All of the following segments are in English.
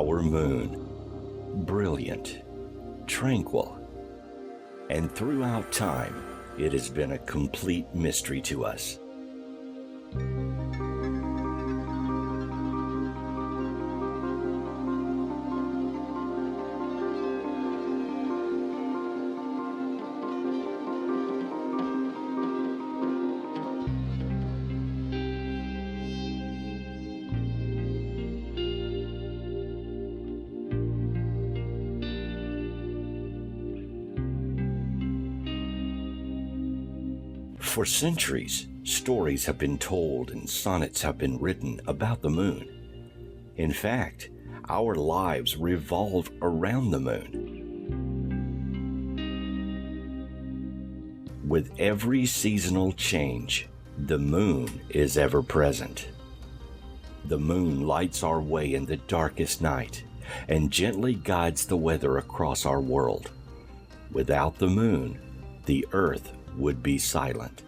Our moon, brilliant, tranquil, and throughout time, it has been a complete mystery to us. For centuries, stories have been told and sonnets have been written about the moon. In fact, our lives revolve around the moon. With every seasonal change, the moon is ever present. The moon lights our way in the darkest night and gently guides the weather across our world. Without the moon, the Earth would be silent.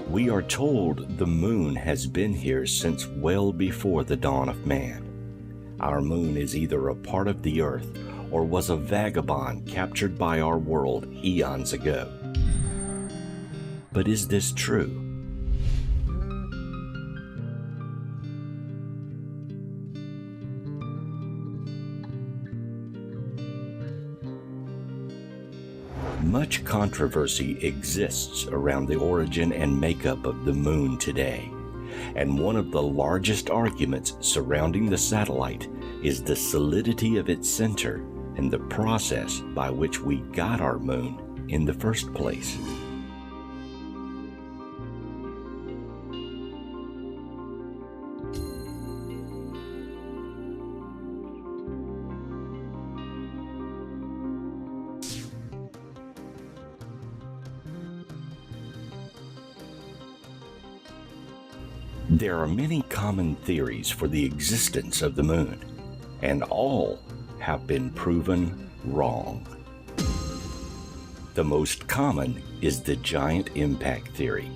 We are told the moon has been here since well before the dawn of man. Our moon is either a part of the Earth or was a vagabond captured by our world eons ago. But is this true? Much controversy exists around the origin and makeup of the moon today, and one of the largest arguments surrounding the satellite is the solidity of its center and the process by which we got our moon in the first place. There are many common theories for the existence of the moon, and all have been proven wrong. The most common is the giant impact theory,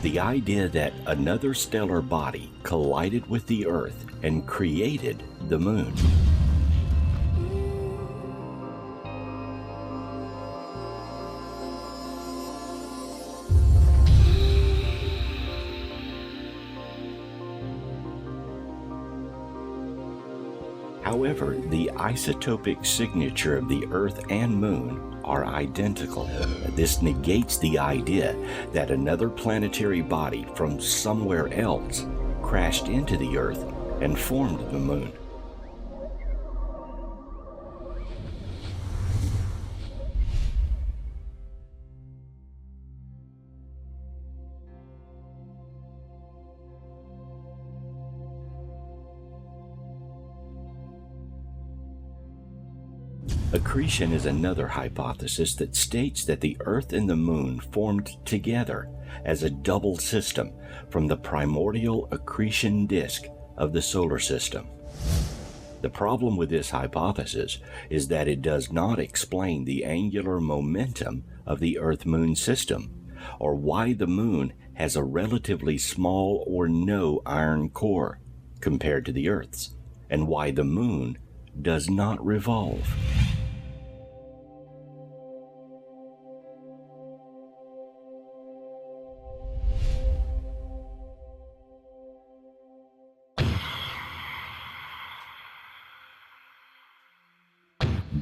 the idea that another stellar body collided with the Earth and created the moon. However, the isotopic signature of the Earth and Moon are identical. This negates the idea that another planetary body from somewhere else crashed into the Earth and formed the Moon. Accretion is another hypothesis that states that the Earth and the Moon formed together as a double system from the primordial accretion disk of the solar system. The problem with this hypothesis is that it does not explain the angular momentum of the Earth-Moon system, or why the Moon has a relatively small or no iron core compared to the Earth's, and why the Moon does not revolve.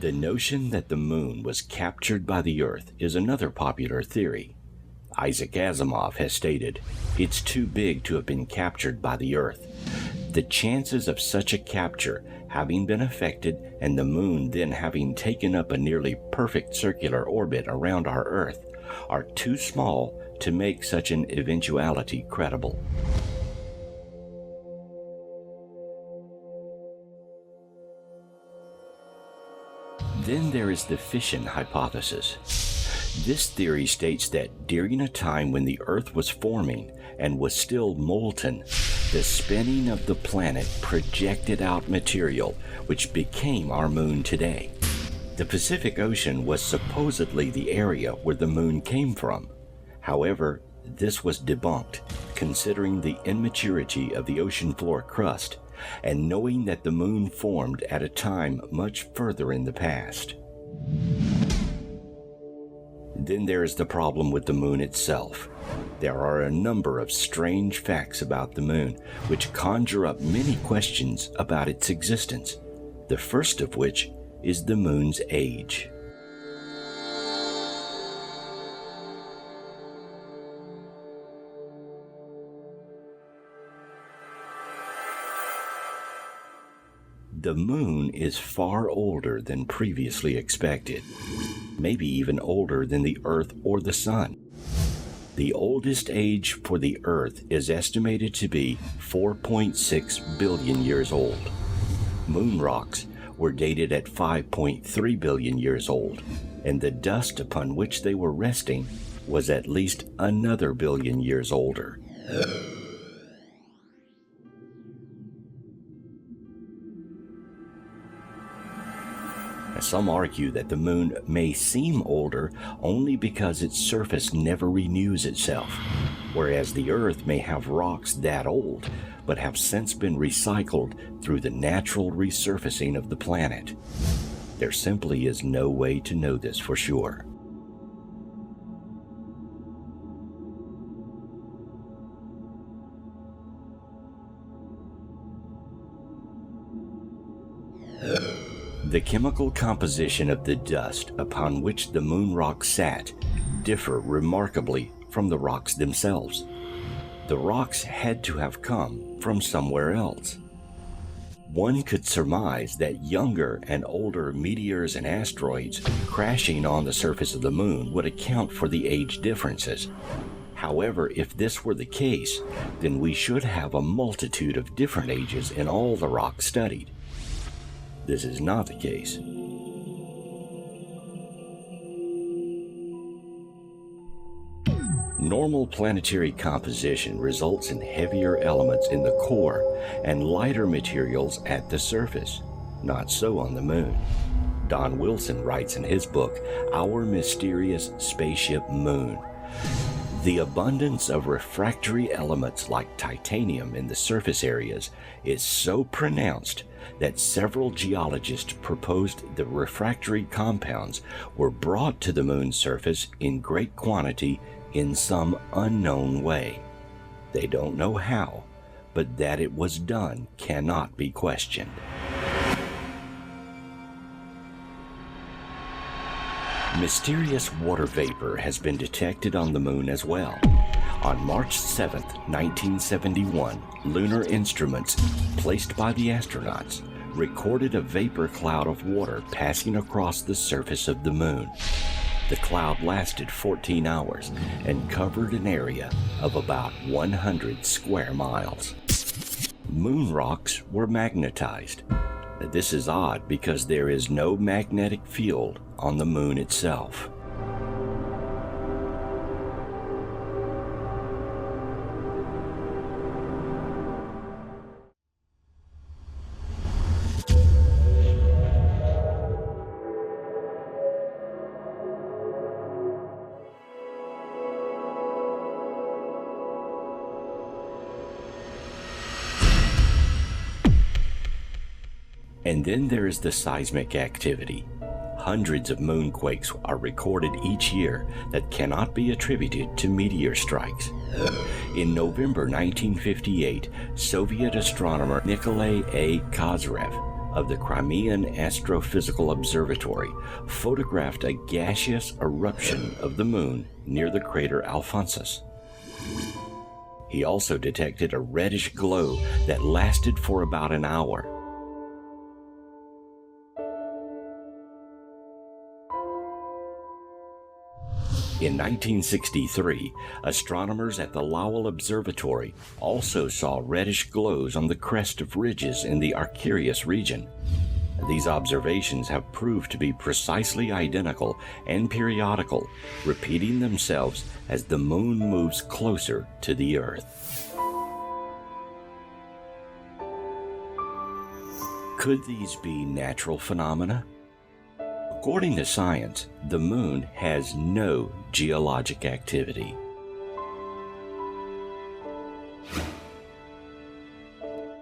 The notion that the moon was captured by the Earth is another popular theory. Isaac Asimov has stated, "It's too big to have been captured by the Earth. The chances of such a capture having been effected and the moon then having taken up a nearly perfect circular orbit around our Earth are too small to make such an eventuality credible. Then there is the fission hypothesis. This theory states that during a time when the Earth was forming and was still molten, the spinning of the planet projected out material which became our moon today. The Pacific Ocean was supposedly the area where the moon came from. However, this was debunked, considering the immaturity of the ocean floor crust and knowing that the moon formed at a time much further in the past. Then there is the problem with the moon itself. There are a number of strange facts about the moon which conjure up many questions about its existence, the first of which is the moon's age. The moon is far older than previously expected, maybe even older than the Earth or the Sun. The oldest age for the Earth is estimated to be 4.6 billion years old. Moon rocks were dated at 5.3 billion years old, and the dust upon which they were resting was at least another billion years older. Some argue that the moon may seem older only because its surface never renews itself, whereas the Earth may have rocks that old, but have since been recycled through the natural resurfacing of the planet. There simply is no way to know this for sure. The chemical composition of the dust upon which the moon rocks sat differ remarkably from the rocks themselves. The rocks had to have come from somewhere else. One could surmise that younger and older meteors and asteroids crashing on the surface of the moon would account for the age differences. However, if this were the case, then we should have a multitude of different ages in all the rocks studied. This is not the case. Normal planetary composition results in heavier elements in the core and lighter materials at the surface. Not so on the moon. Don Wilson writes in his book, Our Mysterious Spaceship Moon. The abundance of refractory elements like titanium in the surface areas is so pronounced that several geologists proposed the refractory compounds were brought to the moon's surface in great quantity in some unknown way. They don't know how, but that it was done cannot be questioned. Mysterious water vapor has been detected on the moon as well. On March 7, 1971, lunar instruments placed by the astronauts recorded a vapor cloud of water passing across the surface of the moon. The cloud lasted 14 hours and covered an area of about 100 square miles. Moon rocks were magnetized. This is odd because there is no magnetic field on the moon itself. And then there is the seismic activity. Hundreds of moonquakes are recorded each year that cannot be attributed to meteor strikes. In November 1958, Soviet astronomer Nikolai A. Kozyrev of the Crimean Astrophysical Observatory photographed a gaseous eruption of the moon near the crater Alphonsus. He also detected a reddish glow that lasted for about an hour. In 1963, astronomers at the Lowell Observatory also saw reddish glows on the crest of ridges in the Arcturus region. These observations have proved to be precisely identical and periodical, repeating themselves as the moon moves closer to the Earth. Could these be natural phenomena? According to science, the moon has no geologic activity.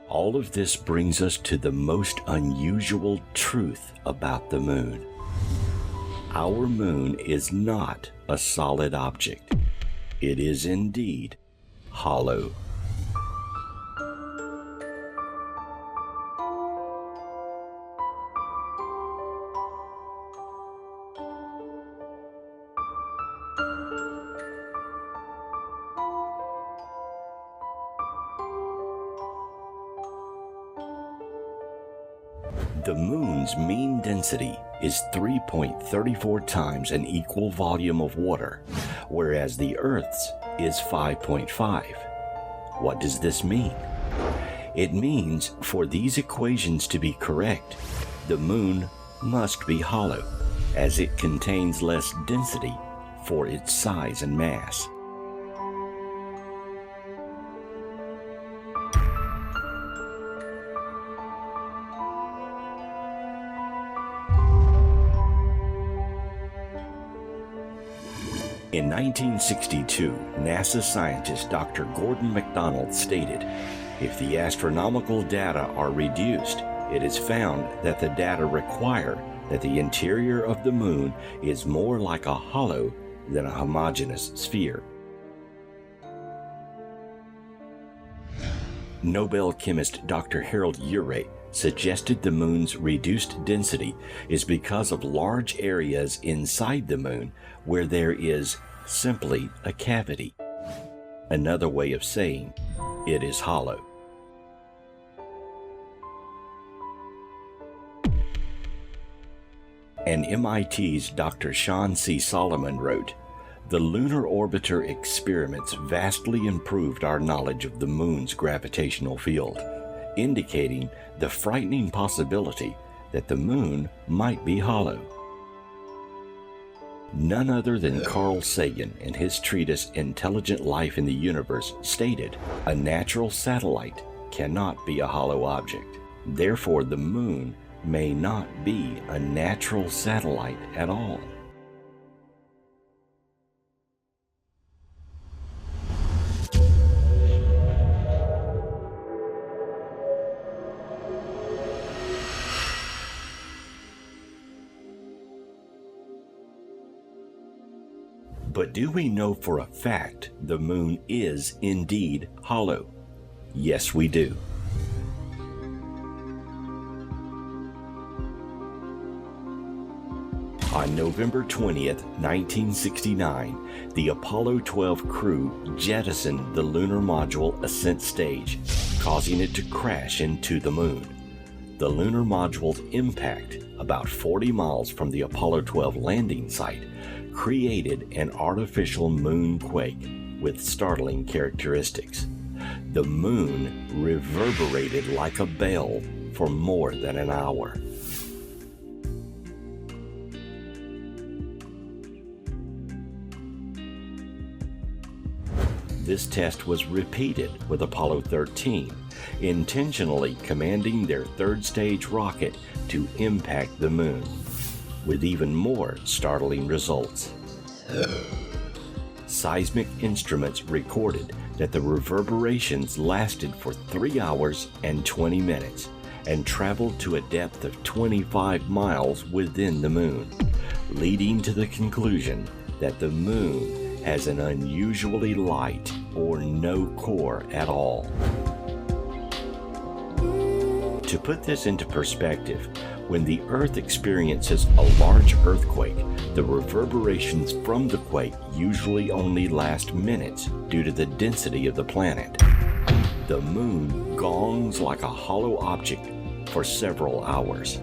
All of this brings us to the most unusual truth about the moon. Our moon is not a solid object. It is indeed hollow. The moon's mean density is 3.34 times an equal volume of water, whereas the Earth's is 5.5. What does this mean? It means for these equations to be correct, the moon must be hollow, as it contains less density for its size and mass. In 1962, NASA scientist Dr. Gordon MacDonald stated, "If the astronomical data are reduced, it is found that the data require that the interior of the moon is more like a hollow than a homogeneous sphere." Nobel chemist Dr. Harold Urey suggested the moon's reduced density is because of large areas inside the moon where there is simply a cavity. Another way of saying it is hollow. And MIT's Dr. Sean C. Solomon wrote, "The lunar orbiter experiments vastly improved our knowledge of the moon's gravitational field, indicating the frightening possibility that the moon might be hollow." None other than Carl Sagan in his treatise Intelligent Life in the Universe stated, "A natural satellite cannot be a hollow object. Therefore, the moon may not be a natural satellite at all." But do we know for a fact the moon is indeed hollow? Yes, we do. On November 20th, 1969, the Apollo 12 crew jettisoned the lunar module ascent stage, causing it to crash into the moon. The lunar module's impact, about 40 miles from the Apollo 12 landing site, created an artificial moon quake with startling characteristics. The moon reverberated like a bell for more than an hour. This test was repeated with Apollo 13, intentionally commanding their third stage rocket to impact the moon, with even more startling results. Seismic instruments recorded that the reverberations lasted for 3 hours and 20 minutes and traveled to a depth of 25 miles within the moon, leading to the conclusion that the moon has an unusually light or no core at all. To put this into perspective, when the Earth experiences a large earthquake, the reverberations from the quake usually only last minutes due to the density of the planet. The moon gongs like a hollow object for several hours.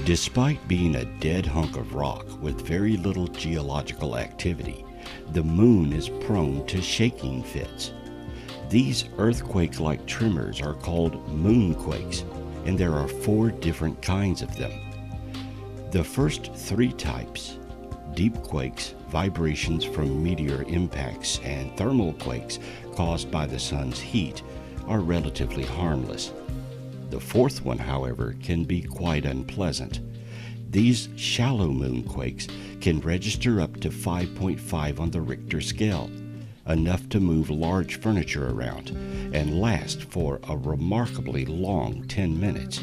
Despite being a dead hunk of rock with very little geological activity, the moon is prone to shaking fits. These earthquake-like tremors are called moonquakes, and there are 4 different kinds of them. The first 3 types, deep quakes, vibrations from meteor impacts, and thermal quakes caused by the sun's heat, are relatively harmless. The 4th one, however, can be quite unpleasant. These shallow moonquakes can register up to 5.5 on the Richter scale, enough to move large furniture around, and last for a remarkably long 10 minutes.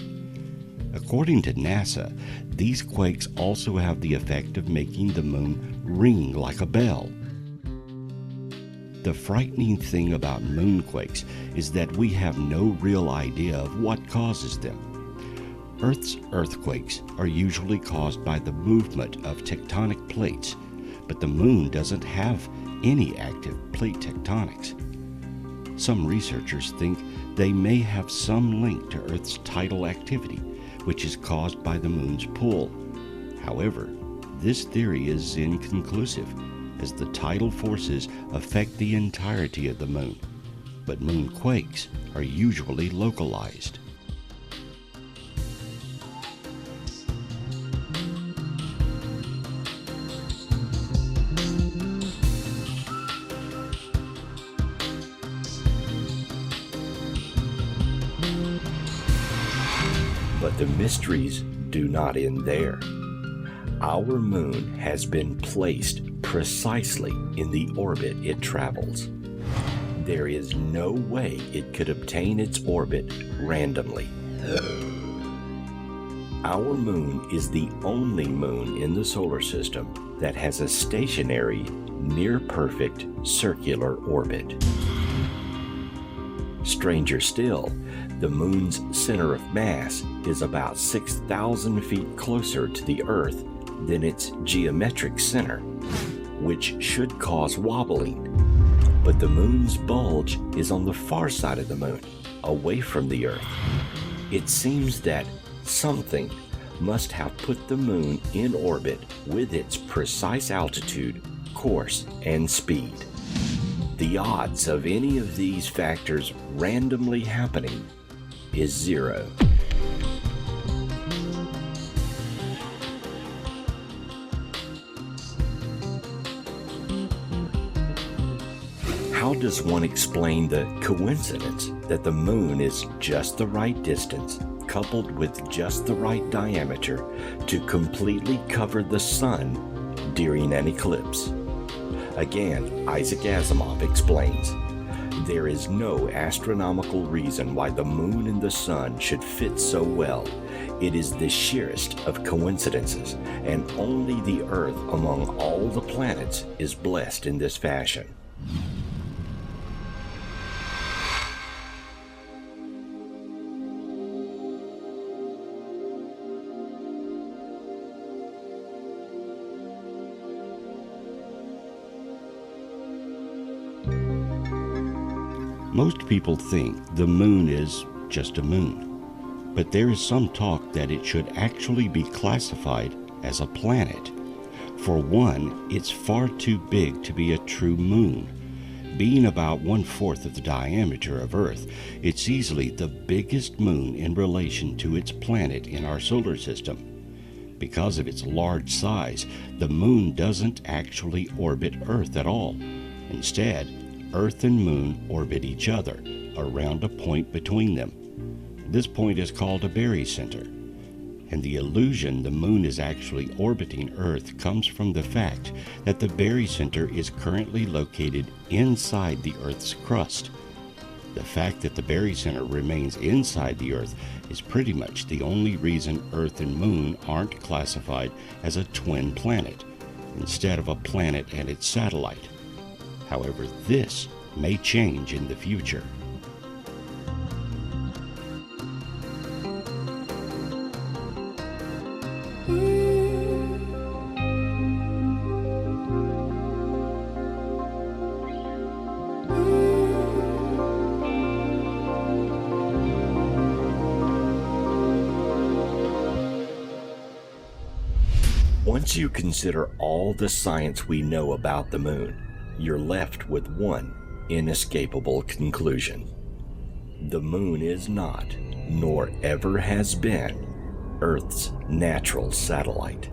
According to NASA, these quakes also have the effect of making the moon ring like a bell. The frightening thing about moonquakes is that we have no real idea of what causes them. Earth's earthquakes are usually caused by the movement of tectonic plates, but the moon doesn't have any active plate tectonics. Some researchers think they may have some link to Earth's tidal activity, which is caused by the moon's pull. However, this theory is inconclusive, as the tidal forces affect the entirety of the moon, but moonquakes are usually localized. But the mysteries do not end there. Our moon has been placed precisely in the orbit it travels. There is no way it could obtain its orbit randomly. Our moon is the only moon in the solar system that has a stationary, near-perfect circular orbit. Stranger still, the moon's center of mass is about 6,000 feet closer to the Earth than its geometric center, which should cause wobbling. But the moon's bulge is on the far side of the moon, away from the Earth. It seems that something must have put the moon in orbit with its precise altitude, course, and speed. The odds of any of these factors randomly happening is 0. How does one explain the coincidence that the moon is just the right distance, coupled with just the right diameter, to completely cover the sun during an eclipse? Again, Isaac Asimov explains, there is no astronomical reason why the moon and the sun should fit so well. It is the sheerest of coincidences, and only the Earth among all the planets is blessed in this fashion. Most people think the moon is just a moon, but there is some talk that it should actually be classified as a planet. For one, it's far too big to be a true moon. Being about 1/4 of the diameter of Earth, it's easily the biggest moon in relation to its planet in our solar system. Because of its large size, the moon doesn't actually orbit Earth at all. Instead, Earth and moon orbit each other around a point between them. This point is called a barycenter, and the illusion the moon is actually orbiting Earth comes from the fact that the barycenter is currently located inside the Earth's crust. The fact that the barycenter remains inside the Earth is pretty much the only reason Earth and moon aren't classified as a twin planet, instead of a planet and its satellite. However, this may change in the future. Once you consider all the science we know about the moon, you're left with one inescapable conclusion. The moon is not, nor ever has been, Earth's natural satellite.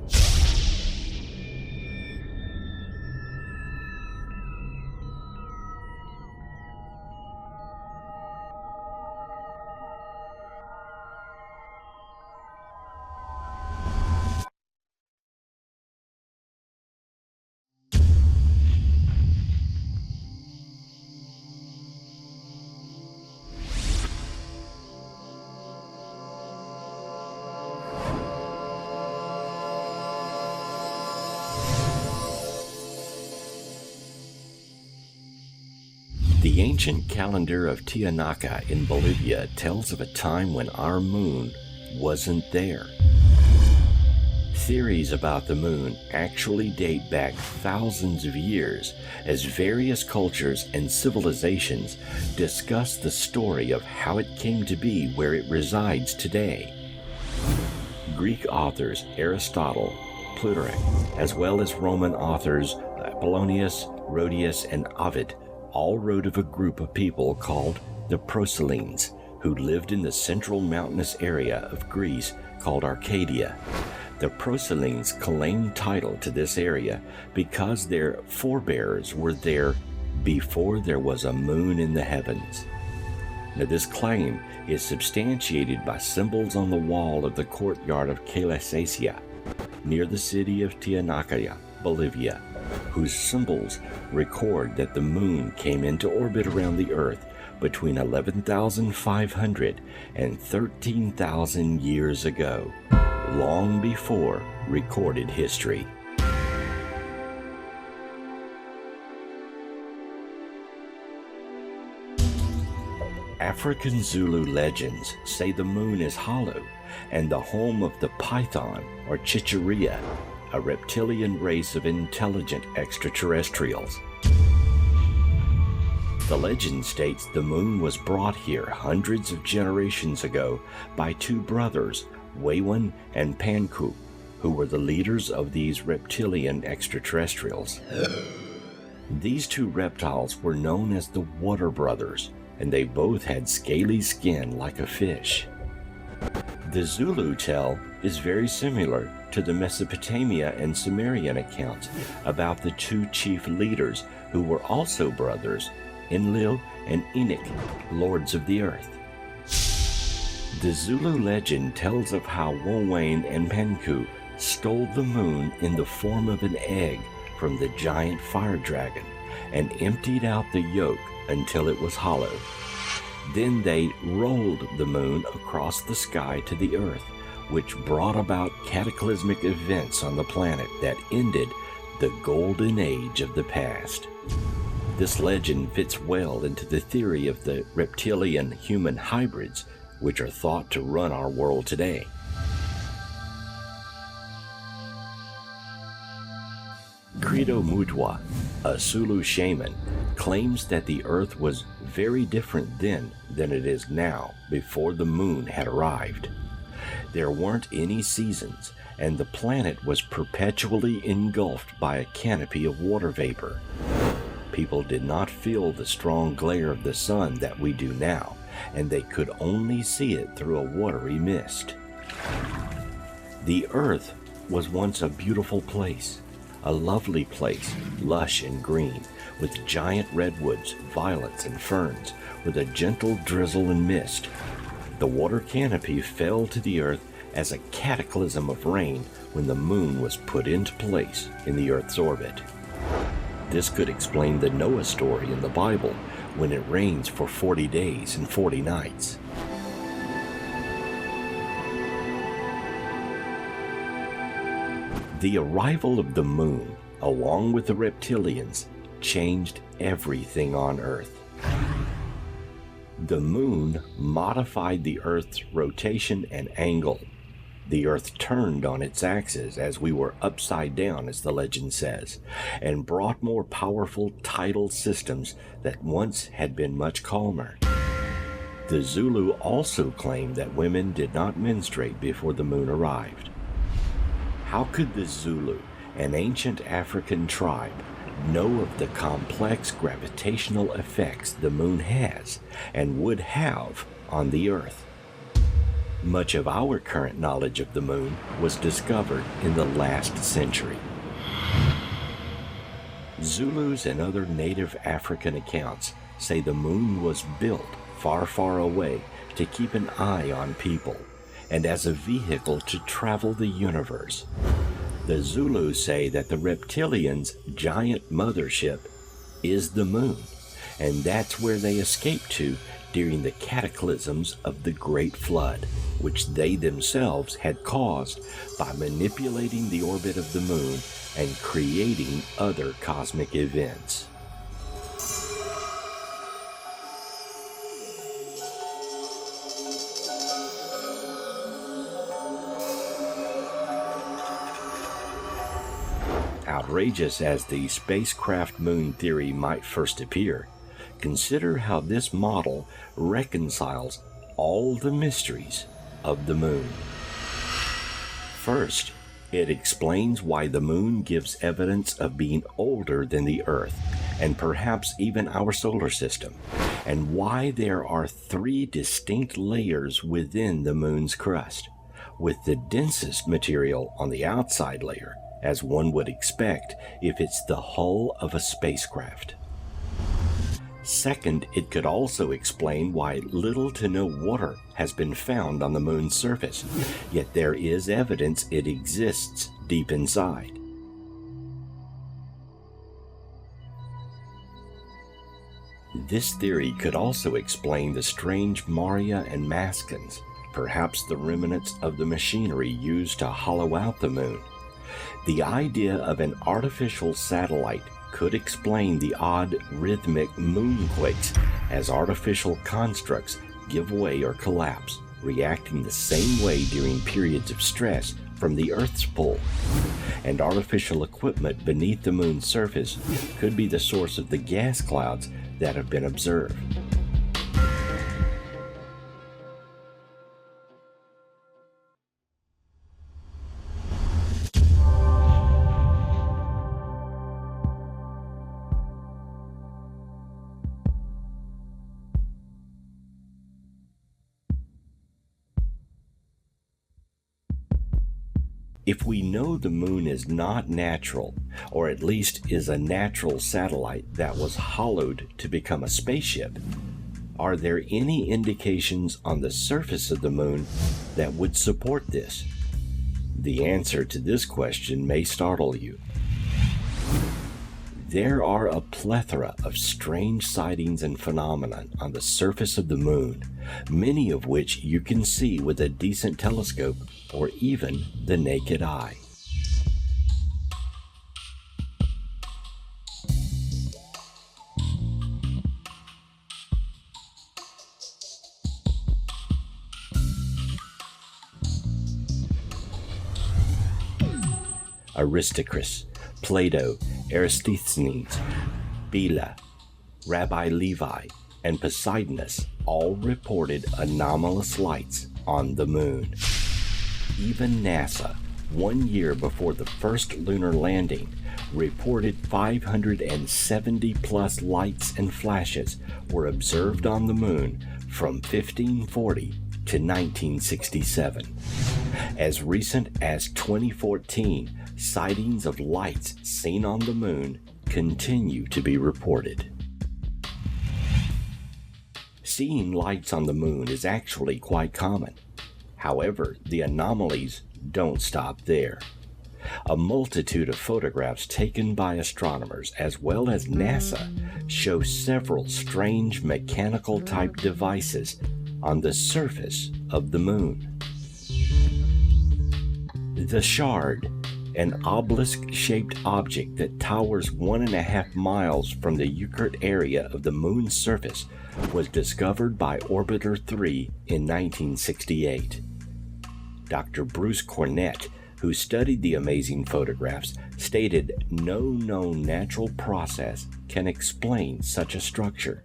The ancient calendar of Tiahuanaca in Bolivia tells of a time when our moon wasn't there. Theories about the moon actually date back thousands of years as various cultures and civilizations discuss the story of how it came to be where it resides today. Greek authors Aristotle, Plutarch, as well as Roman authors Apollonius, Rhodius, and Ovid all wrote of a group of people called the Proselines, who lived in the central mountainous area of Greece called Arcadia. The Proselines claimed title to this area because their forebears were there before there was a moon in the heavens. Now, this claim is substantiated by symbols on the wall of the courtyard of Calasacia, near the city of Tiahuanaca, Bolivia, whose symbols record that the moon came into orbit around the Earth between 11,500 and 13,000 years ago, long before recorded history. African Zulu legends say the moon is hollow and the home of the python or chicheria, a reptilian race of intelligent extraterrestrials. The legend states the moon was brought here hundreds of generations ago by two brothers, Waywan and Panku, who were the leaders of these reptilian extraterrestrials. These two reptiles were known as the Water Brothers, and they both had scaly skin like a fish. The Zulu tale is very similar to the Mesopotamia and Sumerian accounts about the two chief leaders who were also brothers, Enlil and Enoch, lords of the earth. The Zulu legend tells of how Waywan and Panku stole the moon in the form of an egg from the giant fire dragon and emptied out the yolk until it was hollow. Then they rolled the moon across the sky to the earth, which brought about cataclysmic events on the planet that ended the golden age of the past. This legend fits well into the theory of the reptilian-human hybrids, which are thought to run our world today. Credo Mutwa, a Zulu shaman, claims that the Earth was very different then than it is now before the moon had arrived. There weren't any seasons, and the planet was perpetually engulfed by a canopy of water vapor. People did not feel the strong glare of the sun that we do now, and they could only see it through a watery mist. The Earth was once a beautiful place, a lovely place, lush and green, with giant redwoods, violets, and ferns, with a gentle drizzle and mist. The water canopy fell to the earth as a cataclysm of rain when the moon was put into place in the Earth's orbit. This could explain the Noah story in the Bible, when it rains for 40 days and 40 nights. The arrival of the moon, along with the reptilians, changed everything on Earth. The moon modified the Earth's rotation and angle. The Earth turned on its axis as we were upside down, as the legend says, and brought more powerful tidal systems that once had been much calmer. The Zulu also claimed that women did not menstruate before the moon arrived. How could the Zulu, an ancient African tribe, know of the complex gravitational effects the moon has and would have on the Earth? Much of our current knowledge of the moon was discovered in the last century. Zulus and other native African accounts say the moon was built far, far away to keep an eye on people and as a vehicle to travel the universe. The Zulus say that the reptilians' giant mothership is the moon, and that's where they escaped to during the cataclysms of the Great Flood, which they themselves had caused by manipulating the orbit of the moon and creating other cosmic events. Outrageous as the spacecraft moon theory might first appear, consider how this model reconciles all the mysteries of the moon. First, it explains why the moon gives evidence of being older than the Earth, and perhaps even our solar system, and why there are 3 distinct layers within the moon's crust, with the densest material on the outside layer, as one would expect if it's the hull of a spacecraft. Second, it could also explain why little to no water has been found on the moon's surface, yet there is evidence it exists deep inside. This theory could also explain the strange Maria and Maskins, perhaps the remnants of the machinery used to hollow out the moon. The idea of an artificial satellite could explain the odd rhythmic moonquakes as artificial constructs give way or collapse, reacting the same way during periods of stress from the Earth's pull. And artificial equipment beneath the moon's surface could be the source of the gas clouds that have been observed. If we know the moon is not natural, or at least is a natural satellite that was hollowed to become a spaceship, are there any indications on the surface of the moon that would support this? The answer to this question may startle you. There are a plethora of strange sightings and phenomena on the surface of the moon, many of which you can see with a decent telescope or even the naked eye. Aristarchus, Plato, Eratosthenes, Bela, Rabbi Levi, and Poseidonus all reported anomalous lights on the moon. Even NASA, 1 year before the first lunar landing, reported 570 plus lights and flashes were observed on the moon from 1540 to 1967. As recent as 2014, sightings of lights seen on the moon continue to be reported. Seeing lights on the moon is actually quite common. However, the anomalies don't stop there. A multitude of photographs taken by astronomers as well as NASA show several strange mechanical-type devices on the surface of the moon. The Shard, an obelisk-shaped object that towers 1.5 miles from the Euclid area of the moon's surface, was discovered by Orbiter 3 in 1968. Dr. Bruce Cornett, who studied the amazing photographs, stated no known natural process can explain such a structure.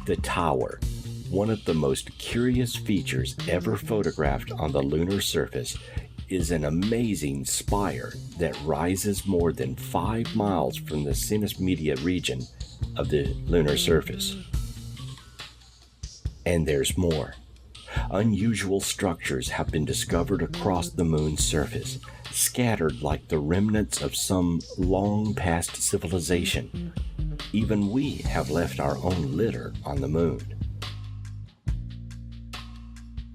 The tower, one of the most curious features ever photographed on the lunar surface, is an amazing spire that rises more than 5 miles from the Seismic media region of the lunar surface. And there's more. Unusual structures have been discovered across the moon's surface, scattered like the remnants of some long-past civilization. Even we have left our own litter on the moon.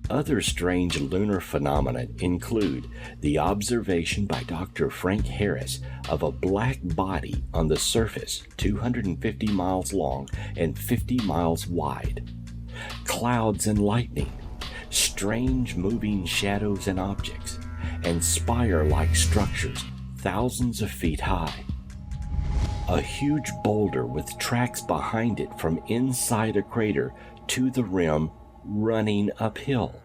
Other strange lunar phenomena include the observation by Dr. Frank Harris of a black body on the surface 250 miles long and 50 miles wide, clouds and lightning, strange moving shadows and objects, and spire-like structures thousands of feet high. A huge boulder with tracks behind it from inside a crater to the rim running uphill.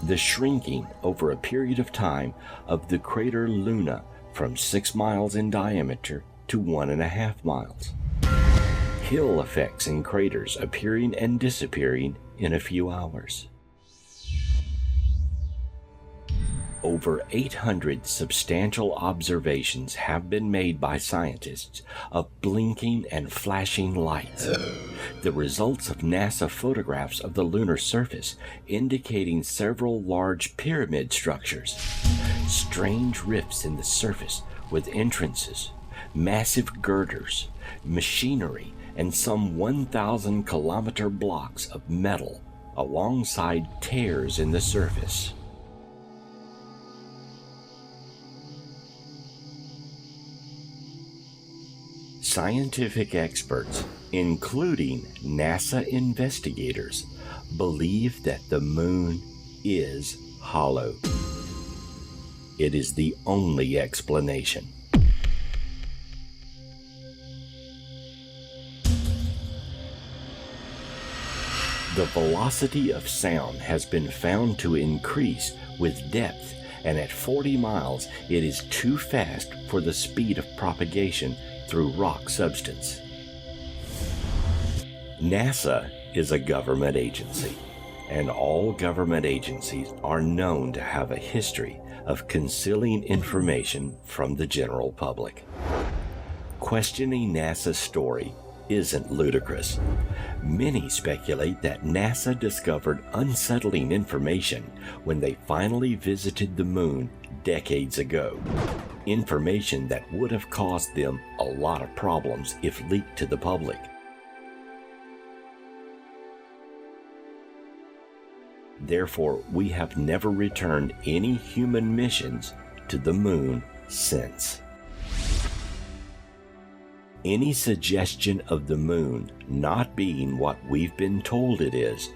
The shrinking over a period of time of the crater Lunar from 6 miles in diameter to 1.5 miles. Hill effects in craters appearing and disappearing in a few hours. Over 800 substantial observations have been made by scientists of blinking and flashing lights, the results of NASA photographs of the lunar surface indicating several large pyramid structures, strange rifts in the surface with entrances, massive girders, machinery, and some 1,000-kilometer blocks of metal alongside tears in the surface. Scientific experts, including NASA investigators, believe that the moon is hollow. It is the only explanation. The velocity of sound has been found to increase with depth, and at 40 miles it is too fast for the speed of propagation through rock substance. NASA is a government agency, and all government agencies are known to have a history of concealing information from the general public. Questioning NASA's story isn't ludicrous. Many speculate that NASA discovered unsettling information when they finally visited the moon decades ago. Information that would have caused them a lot of problems if leaked to the public. Therefore, we have never returned any human missions to the moon since. Any suggestion of the moon not being what we've been told it is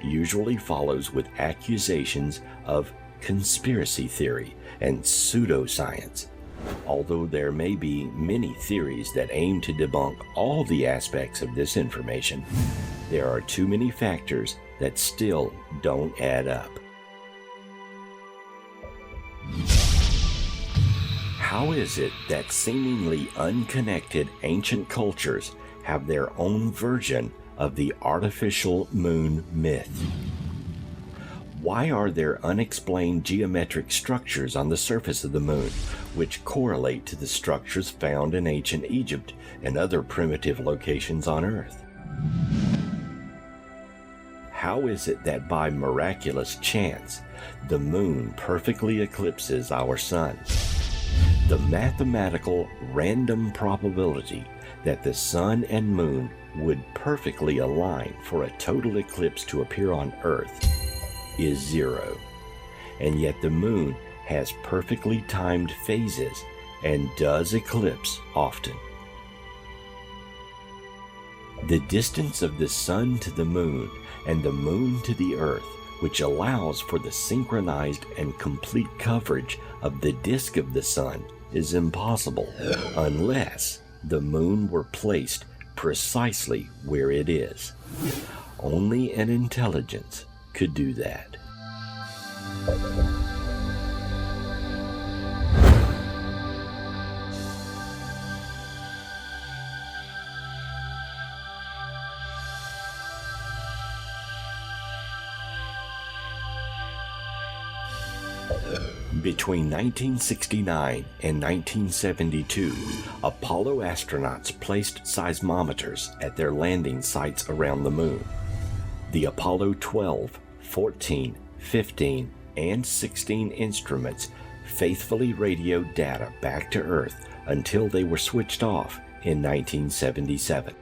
usually follows with accusations of conspiracy theory and pseudoscience. Although there may be many theories that aim to debunk all the aspects of this information, there are too many factors that still don't add up. How is it that seemingly unconnected ancient cultures have their own version of the artificial moon myth? Why are there unexplained geometric structures on the surface of the moon, which correlate to the structures found in ancient Egypt and other primitive locations on Earth? How is it that by miraculous chance, the moon perfectly eclipses our sun? The mathematical random probability that the sun and moon would perfectly align for a total eclipse to appear on Earth is 0, and yet the moon has perfectly timed phases and does eclipse often. The distance of the sun to the moon and the moon to the Earth, which allows for the synchronized and complete coverage of the disk of the sun, is impossible unless the moon were placed precisely where it is. Only an intelligence could do that. Between 1969 and 1972, Apollo astronauts placed seismometers at their landing sites around the moon. The Apollo 12, 14, 15, and 16 instruments faithfully radioed data back to Earth until they were switched off in 1977.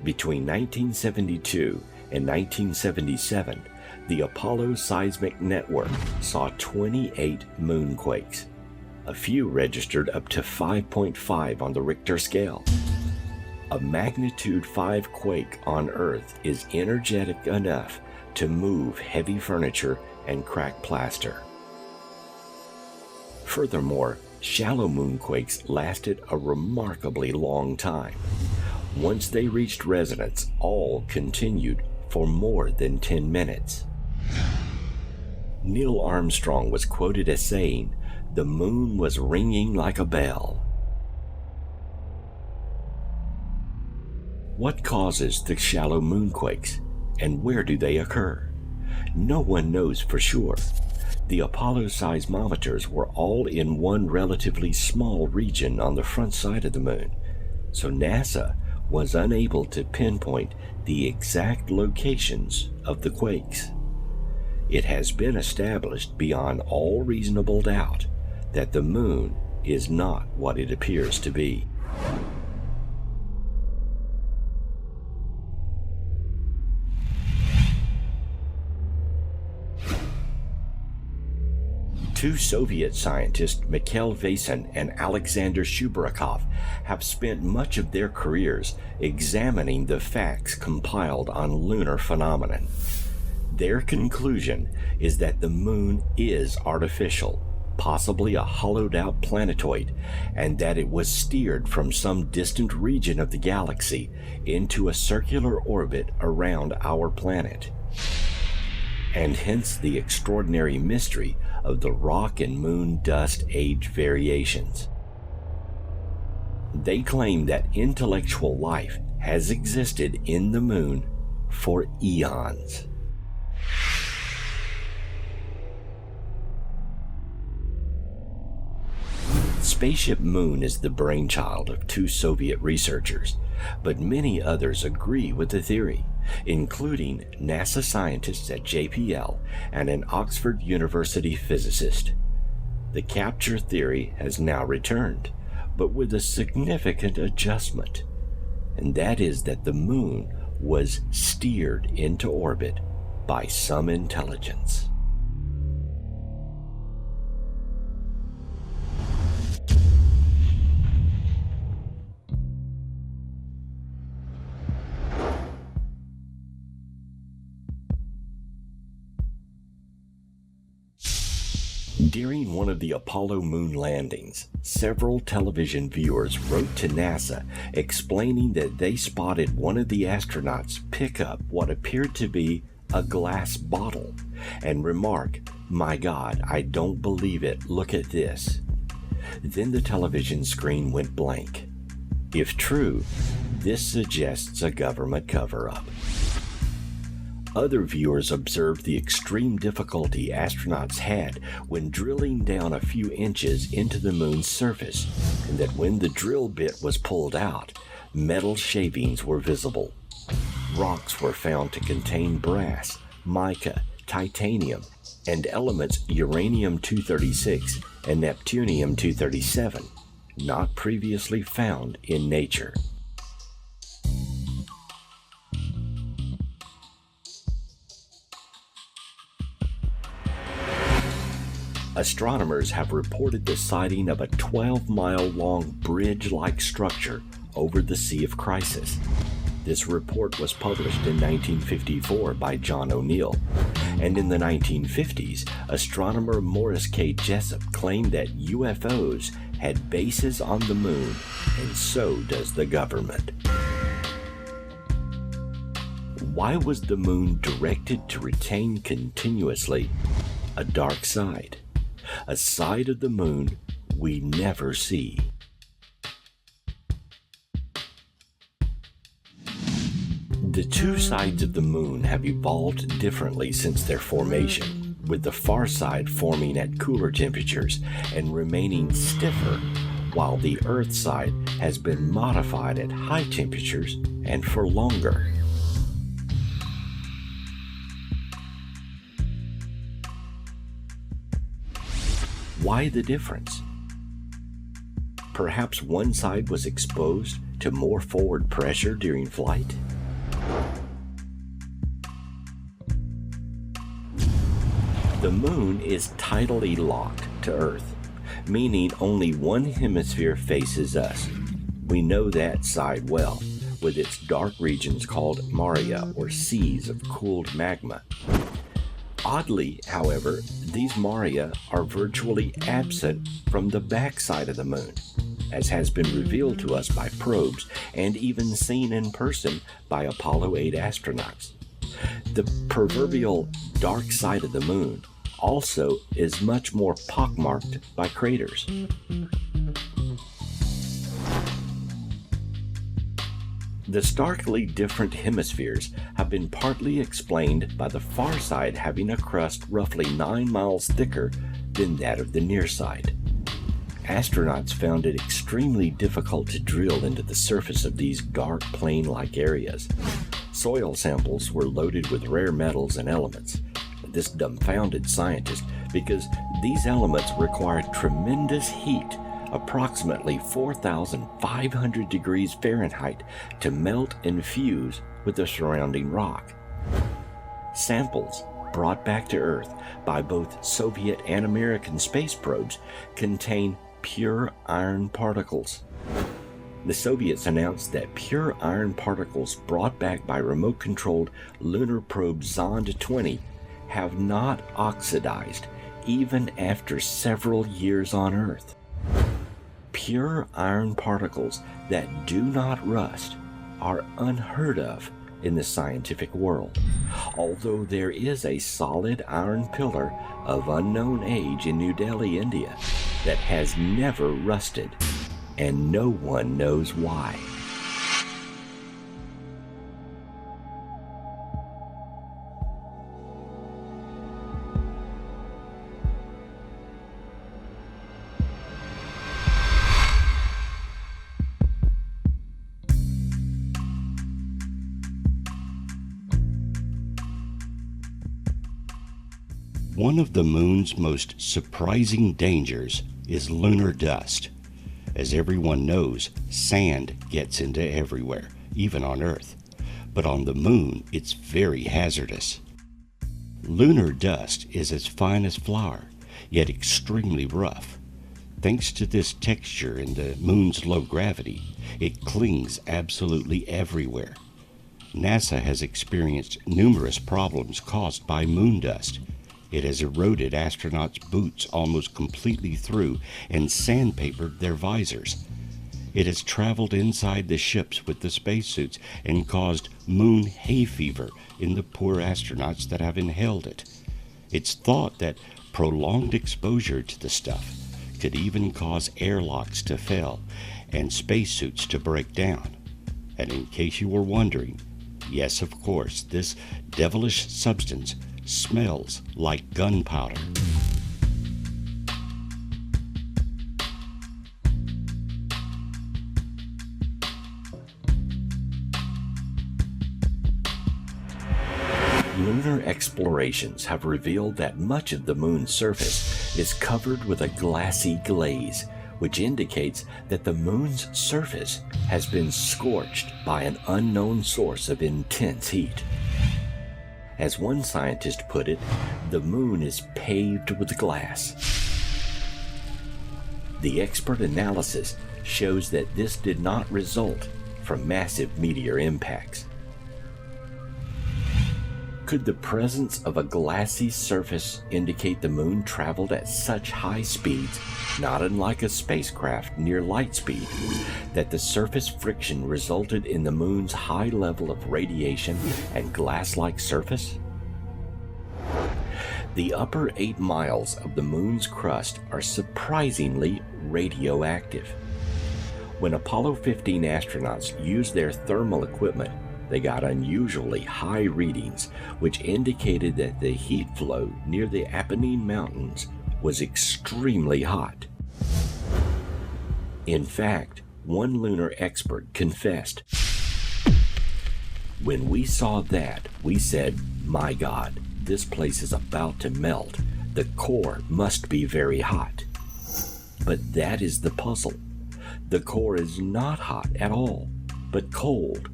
Between 1972 and 1977, the Apollo Seismic Network saw 28 moonquakes. A few registered up to 5.5 on the Richter scale. A magnitude 5 quake on Earth is energetic enough to move heavy furniture and crack plaster. Furthermore, shallow moonquakes lasted a remarkably long time. Once they reached resonance, all continued for more than 10 minutes. Neil Armstrong was quoted as saying, "The moon was ringing like a bell." What causes the shallow moonquakes, and where do they occur? No one knows for sure. The Apollo seismometers were all in one relatively small region on the front side of the moon, so NASA was unable to pinpoint the exact locations of the quakes. It has been established beyond all reasonable doubt that the moon is not what it appears to be. Two Soviet scientists, Mikhail Vasin and Alexander Shubrakov, have spent much of their careers examining the facts compiled on lunar phenomenon. Their conclusion is that the moon is artificial, possibly a hollowed-out planetoid, and that it was steered from some distant region of the galaxy into a circular orbit around our planet. And hence the extraordinary mystery of the rock and moon dust age variations. They claim that intellectual life has existed in the moon for eons. Spaceship Moon is the brainchild of two Soviet researchers, but many others agree with the theory, including NASA scientists at JPL and an Oxford University physicist. The capture theory has now returned, but with a significant adjustment, and that is that the moon was steered into orbit by some intelligence. During one of the Apollo moon landings, several television viewers wrote to NASA explaining that they spotted one of the astronauts pick up what appeared to be a glass bottle and remark, "My God, I don't believe it, look at this." Then the television screen went blank. If true, this suggests a government cover-up. Other viewers observed the extreme difficulty astronauts had when drilling down a few inches into the moon's surface, and that when the drill bit was pulled out, metal shavings were visible. Rocks were found to contain brass, mica, titanium, and elements uranium-236 and neptunium-237, not previously found in nature. Astronomers have reported the sighting of a 12-mile-long bridge-like structure over the Sea of Crisis. This report was published in 1954 by John O'Neill, and in the 1950s, astronomer Morris K. Jessup claimed that UFOs had bases on the moon, and so does the government. Why was the moon directed to retain continuously a dark side? A side of the moon we never see. The two sides of the moon have evolved differently since their formation. with the far side forming at cooler temperatures and remaining stiffer, while the Earth side has been modified at high temperatures and for longer. Why the difference? Perhaps one side was exposed to more forward pressure during flight? The Moon is tidally locked to Earth, meaning only one hemisphere faces us. We know that side well, with its dark regions called maria, or seas of cooled magma. Oddly, however, these maria are virtually absent from the backside of the Moon, as has been revealed to us by probes and even seen in person by Apollo 8 astronauts. The proverbial dark side of the Moon also is much more pockmarked by craters. The starkly different hemispheres have been partly explained by the far side having a crust roughly 9 miles thicker than that of the near side. Astronauts found it extremely difficult to drill into the surface of these dark plain-like areas. Soil samples were loaded with rare metals and elements. This dumbfounded scientists because these elements require tremendous heat, approximately 4,500 degrees Fahrenheit, to melt and fuse with the surrounding rock. Samples brought back to Earth by both Soviet and American space probes contain pure iron particles. The Soviets announced that pure iron particles brought back by remote-controlled lunar probe Zond 20 have not oxidized even after several years on Earth. Pure iron particles that do not rust are unheard of in the scientific world, although there is a solid iron pillar of unknown age in New Delhi, India, that has never rusted, and no one knows why. One of the Moon's most surprising dangers is lunar dust. As everyone knows, sand gets into everywhere, even on Earth. But on the Moon, it's very hazardous. Lunar dust is as fine as flour, yet extremely rough. Thanks to this texture and the Moon's low gravity, it clings absolutely everywhere. NASA has experienced numerous problems caused by moon dust. It has eroded astronauts' boots almost completely through and sandpapered their visors. It has traveled inside the ships with the spacesuits and caused moon hay fever in the poor astronauts that have inhaled it. It's thought that prolonged exposure to the stuff could even cause airlocks to fail and spacesuits to break down. And in case you were wondering, yes, of course, this devilish substance smells like gunpowder. Lunar explorations have revealed that much of the Moon's surface is covered with a glassy glaze, which indicates that the Moon's surface has been scorched by an unknown source of intense heat. As one scientist put it, the Moon is paved with glass. The expert analysis shows that this did not result from massive meteor impacts. Could the presence of a glassy surface indicate the Moon traveled at such high speeds, not unlike a spacecraft near light speed, that the surface friction resulted in the Moon's high level of radiation and glass-like surface? The upper 8 miles of the Moon's crust are surprisingly radioactive. When Apollo 15 astronauts used their thermal equipment, they got unusually high readings, which indicated that the heat flow near the Apennine Mountains was extremely hot. In fact, one lunar expert confessed, "When we saw that, we said, 'My God, this place is about to melt. The core must be very hot.' But that is the puzzle. The core is not hot at all, but cold,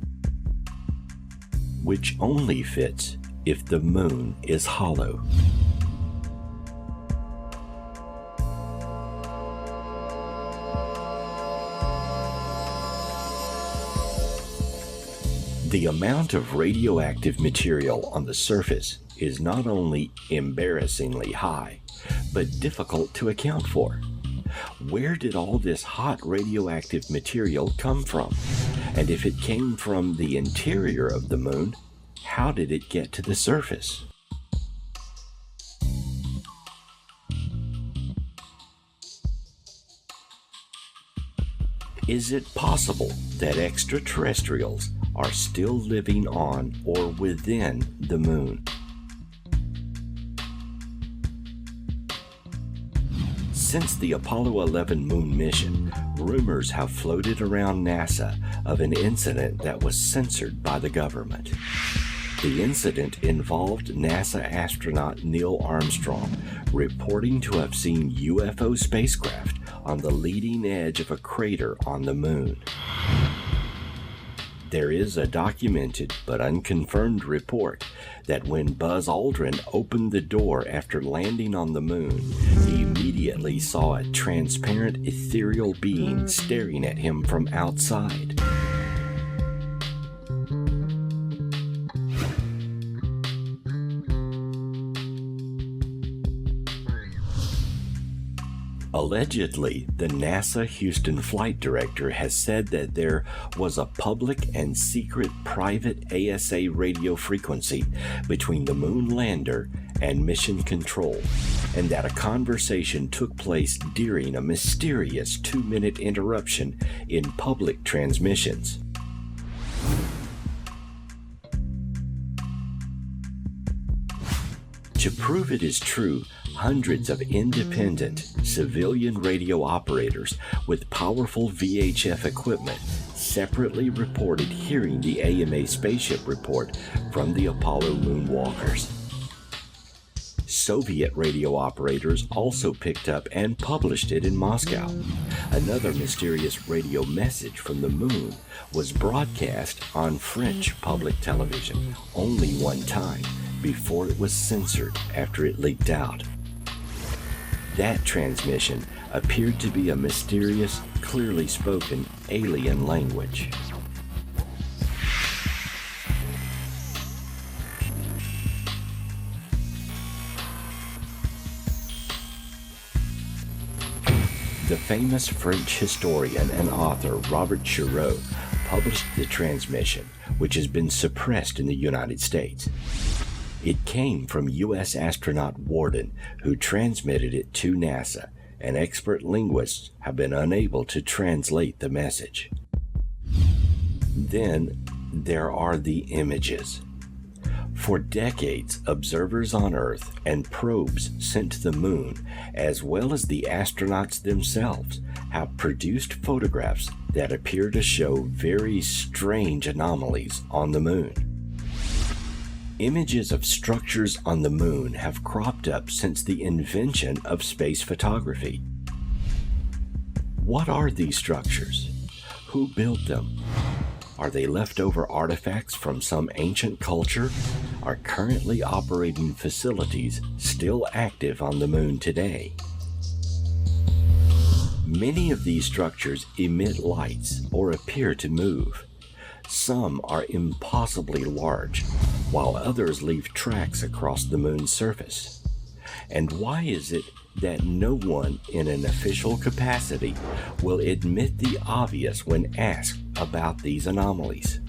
which only fits if the moon is hollow." The amount of radioactive material on the surface is not only embarrassingly high, but difficult to account for. Where did all this hot radioactive material come from? And if it came from the interior of the moon, how did it get to the surface? Is it possible that extraterrestrials are still living on or within the moon? Since the Apollo 11 moon mission, rumors have floated around NASA of an incident that was censored by the government. The incident involved NASA astronaut Neil Armstrong reporting to have seen UFO spacecraft on the leading edge of a crater on the moon. There is a documented but unconfirmed report that when Buzz Aldrin opened the door after landing on the moon, he immediately saw a transparent ethereal being staring at him from outside. Allegedly, the NASA Houston flight director has said that there was a public and secret private ASA radio frequency between the moon lander and mission control, and that a conversation took place during a mysterious 2-minute interruption in public transmissions. To prove it is true, hundreds of independent civilian radio operators with powerful VHF equipment separately reported hearing the AMA spaceship report from the Apollo moonwalkers. Soviet radio operators also picked up and published it in Moscow. Another mysterious radio message from the moon was broadcast on French public television only one time before it was censored after it leaked out. That transmission appeared to be a mysterious, clearly spoken alien language. The famous French historian and author Robert Chirot published the transmission, which has been suppressed in the United States. It came from U.S. astronaut Worden, who transmitted it to NASA, and expert linguists have been unable to translate the message. Then there are the images. For decades, observers on Earth and probes sent to the moon, as well as the astronauts themselves, have produced photographs that appear to show very strange anomalies on the moon. Images of structures on the moon have cropped up since the invention of space photography. What are these structures? Who built them? Are they leftover artifacts from some ancient culture? Are currently operating facilities still active on the moon today? Many of these structures emit lights or appear to move. Some are impossibly large, while others leave tracks across the moon's surface. And why is it that no one in an official capacity will admit the obvious when asked about these anomalies?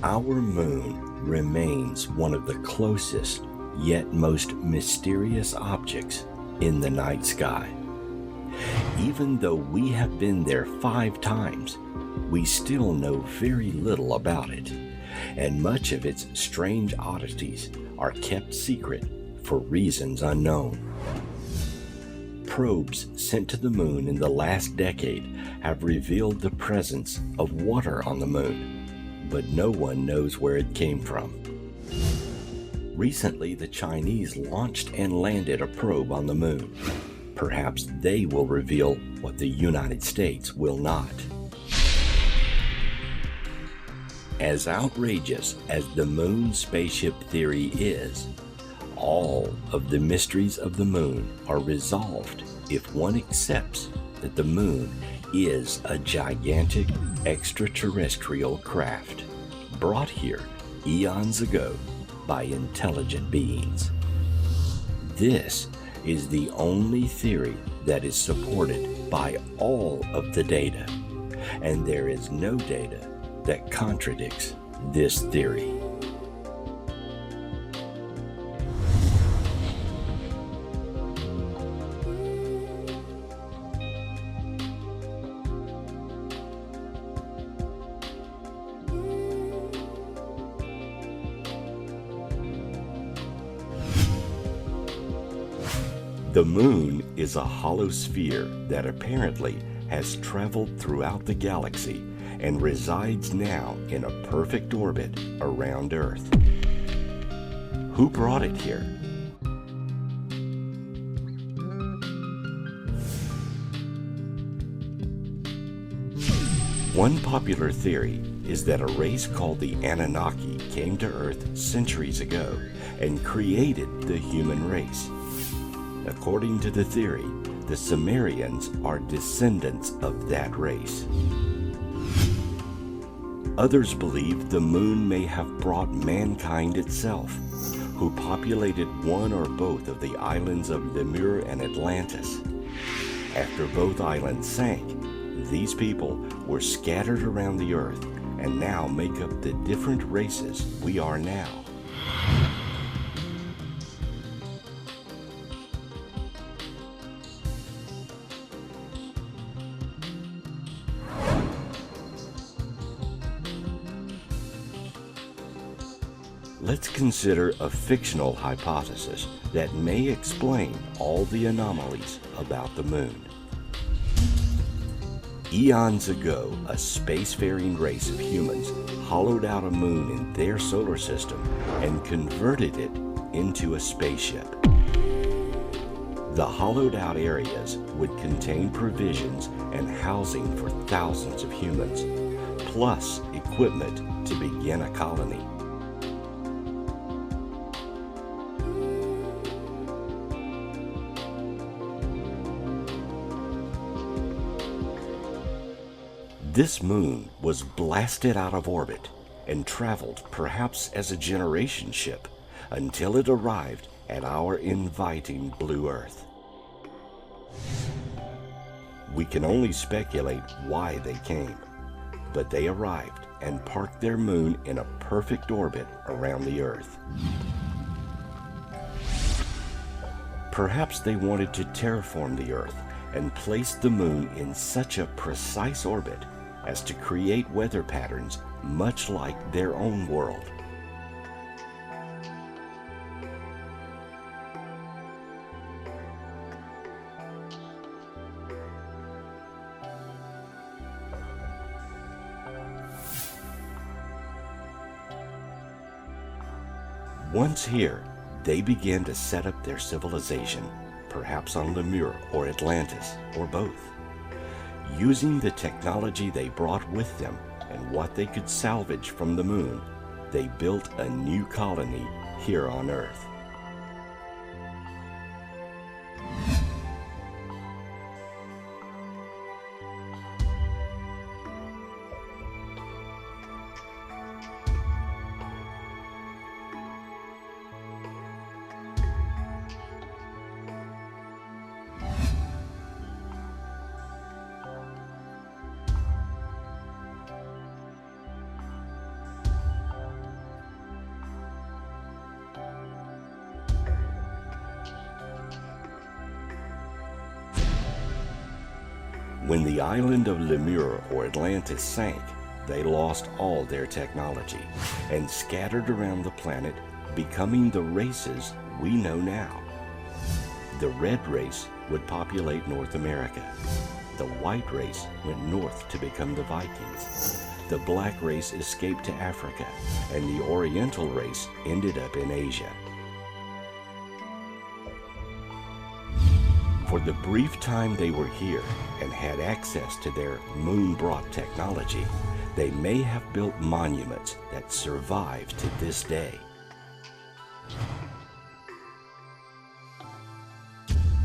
Our moon remains one of the closest yet most mysterious objects in the night sky. Even though we have been there 5 times, we still know very little about it, and much of its strange oddities are kept secret for reasons unknown. Probes sent to the moon in the last decade have revealed the presence of water on the moon, but no one knows where it came from. Recently, the Chinese launched and landed a probe on the moon. Perhaps they will reveal what the United States will not. As outrageous as the moon spaceship theory is, all of the mysteries of the moon are resolved if one accepts that the moon is a gigantic extraterrestrial craft brought here eons ago by intelligent beings. This is the only theory that is supported by all of the data, and there is no data that contradicts this theory. The moon is a hollow sphere that apparently has traveled throughout the galaxy and resides now in a perfect orbit around Earth. Who brought it here? One popular theory is that a race called the Anunnaki came to Earth centuries ago and created the human race. According to the theory, the Sumerians are descendants of that race. Others believe the moon may have brought mankind itself, who populated one or both of the islands of Lunar and Atlantis. After both islands sank, these people were scattered around the Earth and now make up the different races we are now. Let's consider a fictional hypothesis that may explain all the anomalies about the moon. Eons ago, a spacefaring race of humans hollowed out a moon in their solar system and converted it into a spaceship. The hollowed out areas would contain provisions and housing for thousands of humans, plus equipment to begin a colony. This moon was blasted out of orbit and traveled perhaps as a generation ship until it arrived at our inviting blue Earth. We can only speculate why they came, but they arrived and parked their moon in a perfect orbit around the Earth. Perhaps they wanted to terraform the Earth and place the moon in such a precise orbit as to create weather patterns much like their own world. Once here, they began to set up their civilization, perhaps on Lunar or Atlantis, or both. Using the technology they brought with them and what they could salvage from the moon, they built a new colony here on Earth. When the island of Lunar or Atlantis sank, they lost all their technology and scattered around the planet, becoming the races we know now. The red race would populate North America. The white race went north to become the Vikings. The black race escaped to Africa, and the Oriental race ended up in Asia. For the brief time they were here and had access to their moon-brought technology, they may have built monuments that survive to this day.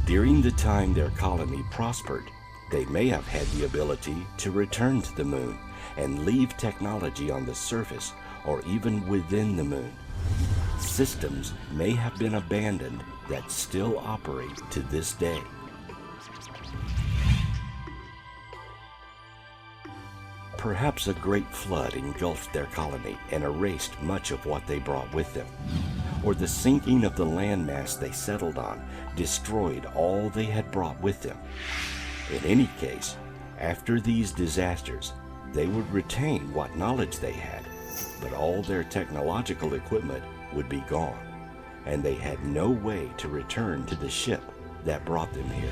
During the time their colony prospered, they may have had the ability to return to the moon and leave technology on the surface or even within the moon. Systems may have been abandoned that still operate to this day. Perhaps a great flood engulfed their colony and erased much of what they brought with them. Or the sinking of the landmass they settled on destroyed all they had brought with them. In any case, after these disasters, they would retain what knowledge they had, but all their technological equipment would be gone, and they had no way to return to the ship that brought them here.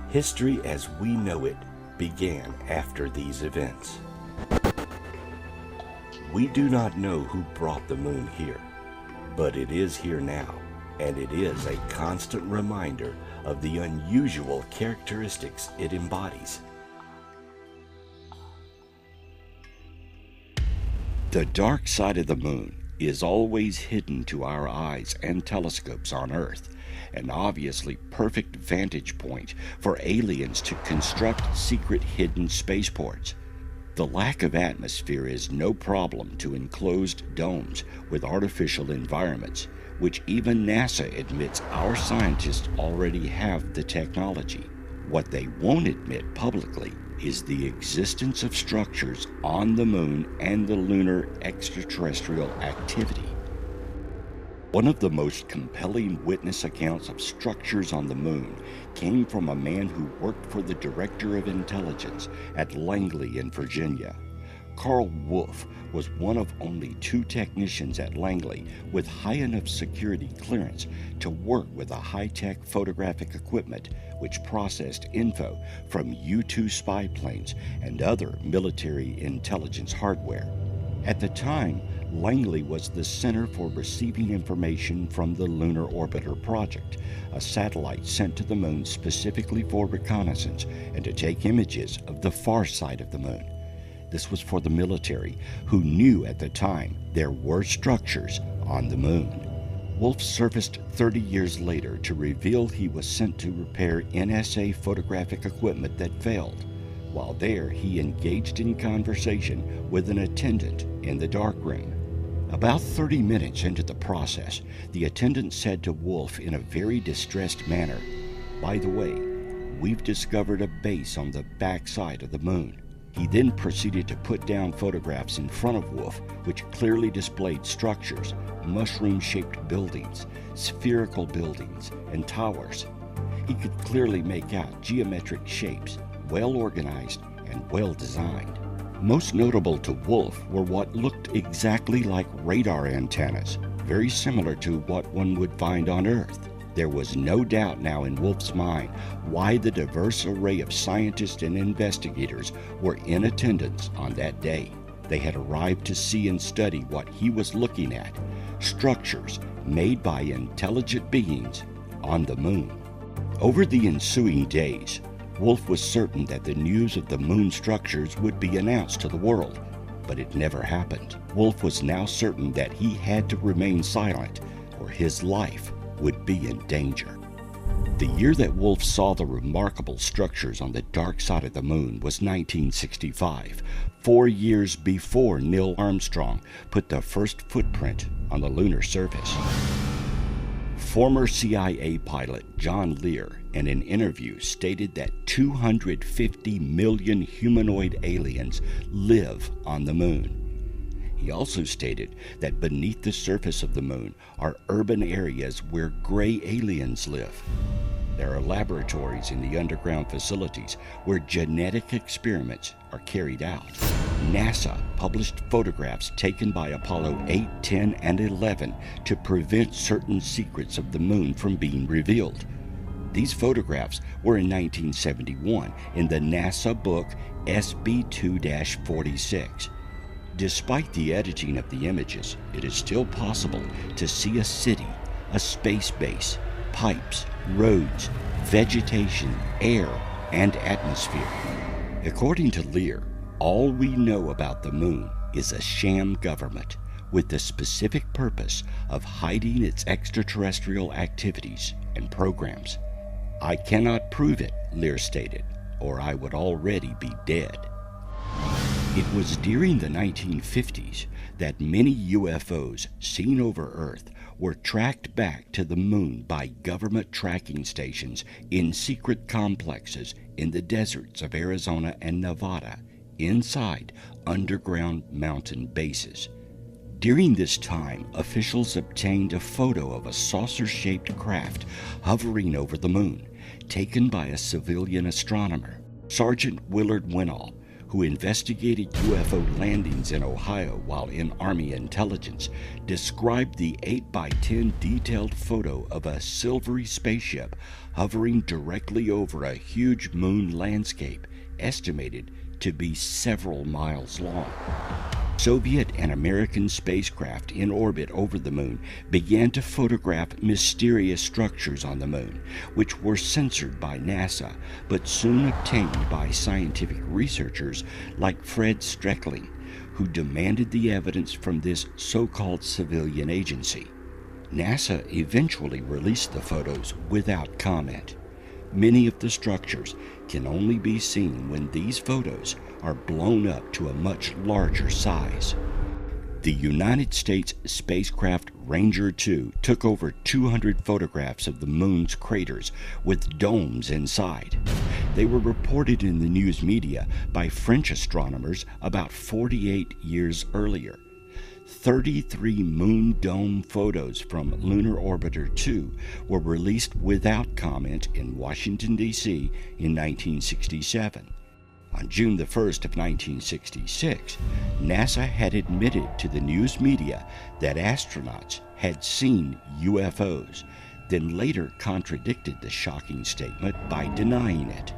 History as we know it began after these events. We do not know who brought the moon here, but it is here now, and it is a constant reminder of the unusual characteristics it embodies. The dark side of the moon is always hidden to our eyes and telescopes on Earth, an obviously perfect vantage point for aliens to construct secret hidden spaceports. The lack of atmosphere is no problem to enclosed domes with artificial environments, which even NASA admits our scientists already have the technology. What they won't admit publicly is the existence of structures on the moon and the lunar extraterrestrial activity. One of the most compelling witness accounts of structures on the moon came from a man who worked for the Director of Intelligence at Langley in Virginia. Carl Wolf was one of only 2 technicians at Langley with high enough security clearance to work with a high-tech photographic equipment which processed info from U-2 spy planes and other military intelligence hardware. At the time, Langley was the center for receiving information from the Lunar Orbiter Project, a satellite sent to the moon specifically for reconnaissance and to take images of the far side of the moon. This was for the military, who knew at the time there were structures on the moon. Wolf surfaced 30 years later to reveal he was sent to repair NSA photographic equipment that failed. While there, he engaged in conversation with an attendant in the darkroom. About 30 minutes into the process, the attendant said to Wolf in a very distressed manner, "By the way, we've discovered a base on the back side of the moon." He then proceeded to put down photographs in front of Wolf, which clearly displayed structures, mushroom-shaped buildings, spherical buildings, and towers. He could clearly make out geometric shapes, well organized and well designed. Most notable to Wolf were what looked exactly like radar antennas, very similar to what one would find on Earth. There was no doubt now in Wolf's mind why the diverse array of scientists and investigators were in attendance on that day. They had arrived to see and study what he was looking at, structures made by intelligent beings on the moon. Over the ensuing days, Wolf was certain that the news of the moon structures would be announced to the world, but it never happened. Wolf was now certain that he had to remain silent, or his life would be in danger. The year that Wolf saw the remarkable structures on the dark side of the moon was 1965, 4 years before Neil Armstrong put the first footprint on the lunar surface. Former CIA pilot John Lear, in an interview, stated that 250 million humanoid aliens live on the moon. He also stated that beneath the surface of the moon are urban areas where gray aliens live. There are laboratories in the underground facilities where genetic experiments are carried out. NASA published photographs taken by Apollo 8, 10, and 11 to prevent certain secrets of the moon from being revealed. These photographs were in 1971 in the NASA book SB2-46. Despite the editing of the images, it is still possible to see a city, a space base, pipes, roads, vegetation, air, and atmosphere. According to Lear, all we know about the moon is a sham government with the specific purpose of hiding its extraterrestrial activities and programs. I cannot prove it, Lear stated, or I would already be dead. It was during the 1950s that many UFOs seen over Earth were tracked back to the moon by government tracking stations in secret complexes in the deserts of Arizona and Nevada, inside underground mountain bases. During this time, officials obtained a photo of a saucer-shaped craft hovering over the moon, taken by a civilian astronomer. Sergeant Willard Winall, who investigated UFO landings in Ohio while in Army intelligence, described the 8x10 detailed photo of a silvery spaceship hovering directly over a huge moon landscape, estimated to be several miles long. Soviet and American spacecraft in orbit over the moon began to photograph mysterious structures on the moon, which were censored by NASA, but soon obtained by scientific researchers like Fred Streckling, who demanded the evidence from this so-called civilian agency. NASA eventually released the photos without comment. Many of the structures can only be seen when these photos are blown up to a much larger size. The United States spacecraft Ranger 2 took over 200 photographs of the moon's craters with domes inside. They were reported in the news media by French astronomers about 48 years earlier. 33 moon dome photos from Lunar Orbiter 2 were released without comment in Washington, D.C. in 1967. On June the 1st of 1966, NASA had admitted to the news media that astronauts had seen UFOs, then later contradicted the shocking statement by denying it.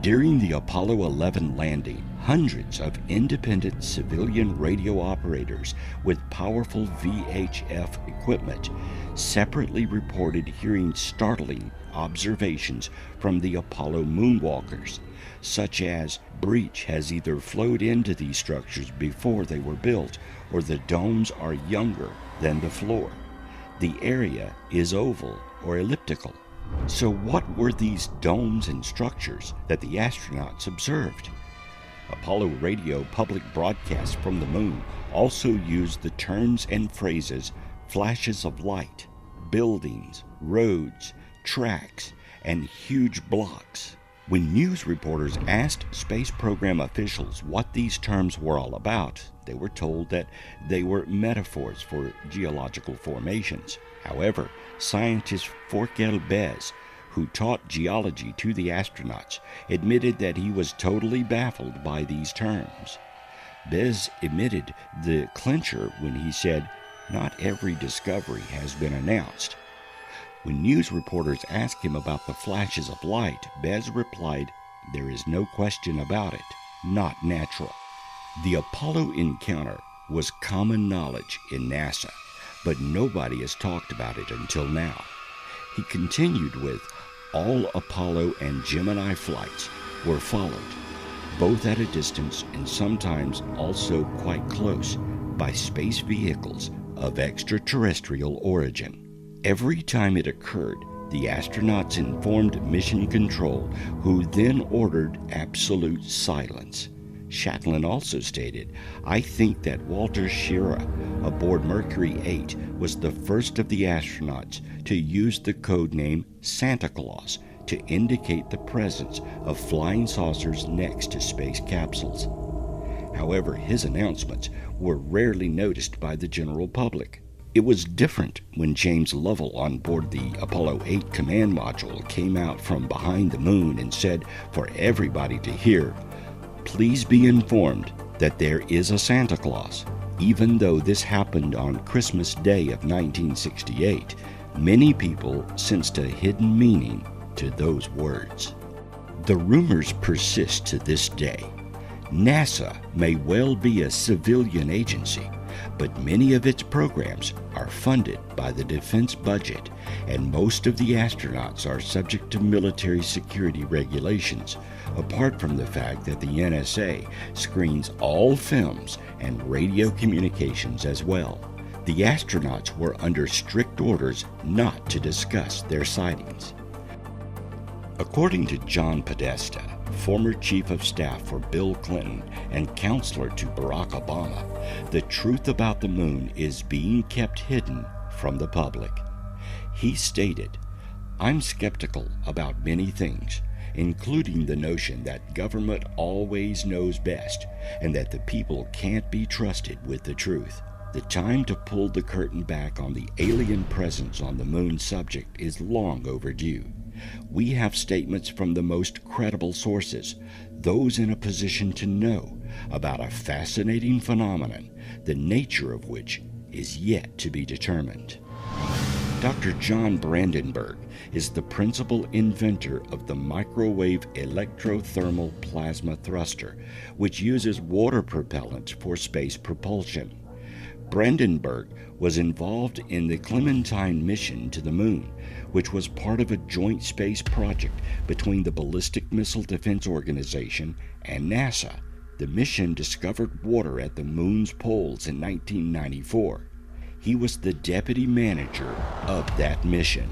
During the Apollo 11 landing, hundreds of independent civilian radio operators with powerful VHF equipment separately reported hearing startling observations from the Apollo moonwalkers, such as breach has either flowed into these structures before they were built, or the domes are younger than the floor. The area is oval or elliptical. So what were these domes and structures that the astronauts observed? Apollo radio public broadcasts from the moon also used the terms and phrases flashes of light, buildings, roads, tracks, and huge blocks. When news reporters asked space program officials what these terms were all about, they were told that they were metaphors for geological formations. However, scientist Forkel Bez, who taught geology to the astronauts, admitted that he was totally baffled by these terms. Bez emitted the clincher when he said, "Not every discovery has been announced." When news reporters asked him about the flashes of light, Bez replied, "There is no question about it, not natural." The Apollo encounter was common knowledge in NASA, but nobody has talked about it until now. He continued with, all Apollo and Gemini flights were followed, both at a distance and sometimes also quite close, by space vehicles of extraterrestrial origin. Every time it occurred, the astronauts informed Mission Control, who then ordered absolute silence. Shatland also stated, "I think that Walter Schirra aboard Mercury 8 was the first of the astronauts to use the code name Santa Claus to indicate the presence of flying saucers next to space capsules." However, his announcements were rarely noticed by the general public. It was different when James Lovell on board the Apollo 8 command module came out from behind the moon and said for everybody to hear, "Please be informed that there is a Santa Claus." Even though this happened on Christmas Day of 1968, many people sensed a hidden meaning to those words. The rumors persist to this day. NASA may well be a civilian agency, but many of its programs are funded by the defense budget, and most of the astronauts are subject to military security regulations, apart from the fact that the NSA screens all films and radio communications as well. The astronauts were under strict orders not to discuss their sightings. According to John Podesta, former chief of staff for Bill Clinton and counselor to Barack Obama, the truth about the moon is being kept hidden from the public. He stated, "I'm skeptical about many things, including the notion that government always knows best and that the people can't be trusted with the truth. The time to pull the curtain back on the alien presence on the moon subject is long overdue. We have statements from the most credible sources, those in a position to know about a fascinating phenomenon, the nature of which is yet to be determined." Dr. John Brandenburg is the principal inventor of the microwave electrothermal plasma thruster, which uses water propellant for space propulsion. Brandenburg was involved in the Clementine mission to the moon, which was part of a joint space project between the Ballistic Missile Defense Organization and NASA. The mission discovered water at the moon's poles in 1994. He was the deputy manager of that mission.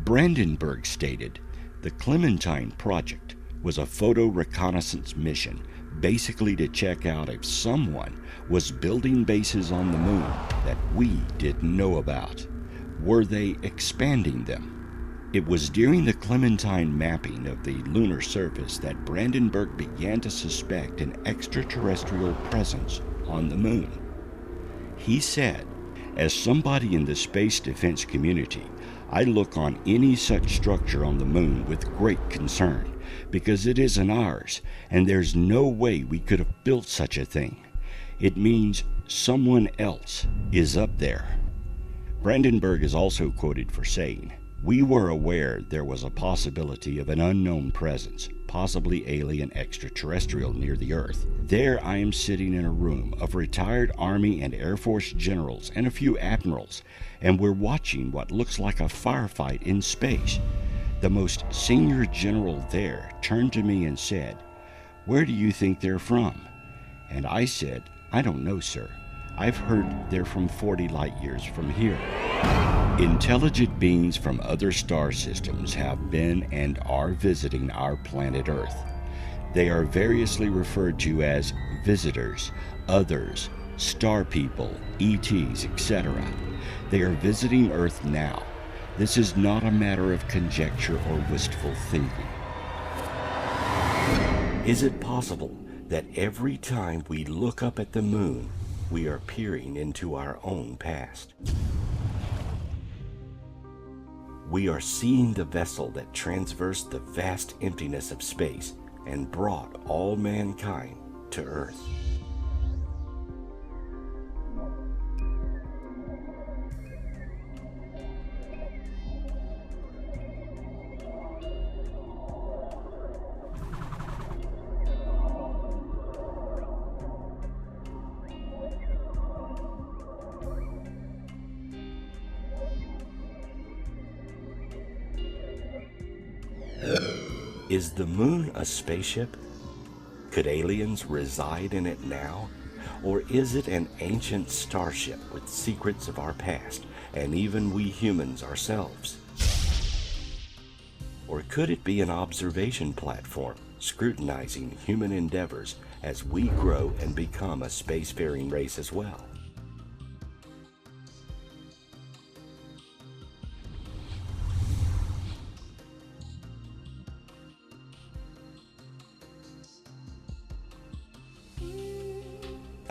Brandenburg stated, "The Clementine project was a photo reconnaissance mission, basically to check out if someone was building bases on the moon that we didn't know about. Were they expanding them?" It was during the Clementine mapping of the lunar surface that Brandenburg began to suspect an extraterrestrial presence on the moon. He said, "As somebody in the space defense community, I look on any such structure on the moon with great concern, because it isn't ours, and there's no way we could have built such a thing. It means someone else is up there." Brandenburg is also quoted for saying, "We were aware there was a possibility of an unknown presence, possibly alien extraterrestrial near the Earth. There I am sitting in a room of retired Army and Air Force generals and a few admirals, and we're watching what looks like a firefight in space. The most senior general there turned to me and said, 'Where do you think they're from?' And I said, 'I don't know, sir. I've heard they're from 40 light years from here.'" Intelligent beings from other star systems have been and are visiting our planet Earth. They are variously referred to as visitors, others, star people, ETs, etc. They are visiting Earth now. This is not a matter of conjecture or wistful thinking. Is it possible that every time we look up at the moon, we are peering into our own past? We are seeing the vessel that traversed the vast emptiness of space and brought all mankind to Earth. Is the moon a spaceship? Could aliens reside in it now? Or is it an ancient starship with secrets of our past, and even we humans ourselves? Or could it be an observation platform, scrutinizing human endeavors as we grow and become a spacefaring race as well?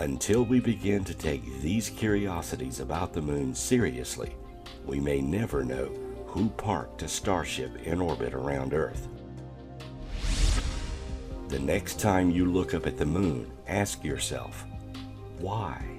Until we begin to take these curiosities about the moon seriously, we may never know who parked a starship in orbit around Earth. The next time you look up at the moon, ask yourself, why?